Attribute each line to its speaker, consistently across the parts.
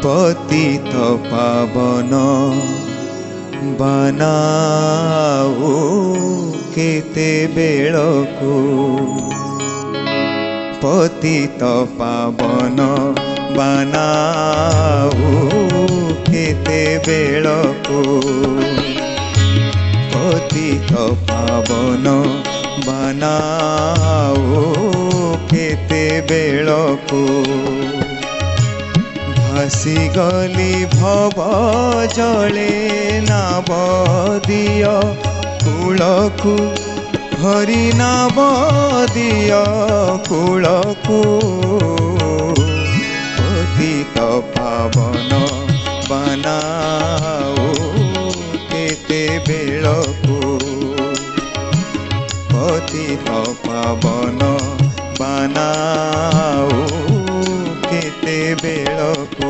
Speaker 1: पतित पावन बनाओ केते बेळकु पतित पावन बनाओ केते बेळकु पतित पावन बनाओ केते बेळकु भासी गली भव जले नाव दिय कूलकु हरि नाव दिय कूलकु पतित पावन बनाओ केते बेळकु पतित पावन बनाओ केते बेळकु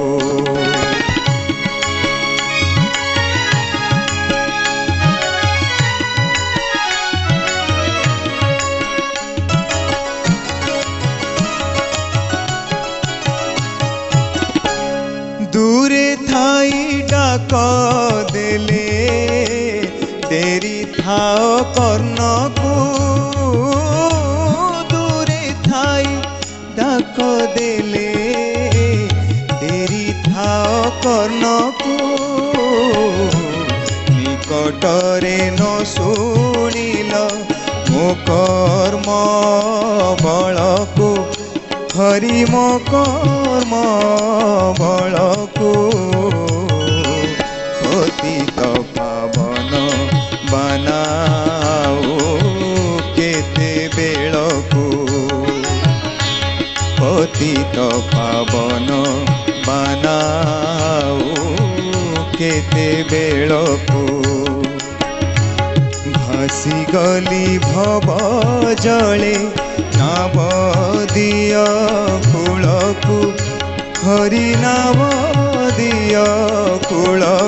Speaker 1: दूरे थाई डाक देले तेरी थाओ कर्णकु दूरे थाई डाक देले तेरी थाओ कर्णकु निकटरे न शुणिल मो कर्म बलकु हरि मो कर्म बलकु पतित पावन बनाओ केते बेळकु पतित पावन बनाओ केते बेळकु भासी गली भव जले नाव दिय कूलकु हरि नाव दिय कूलकु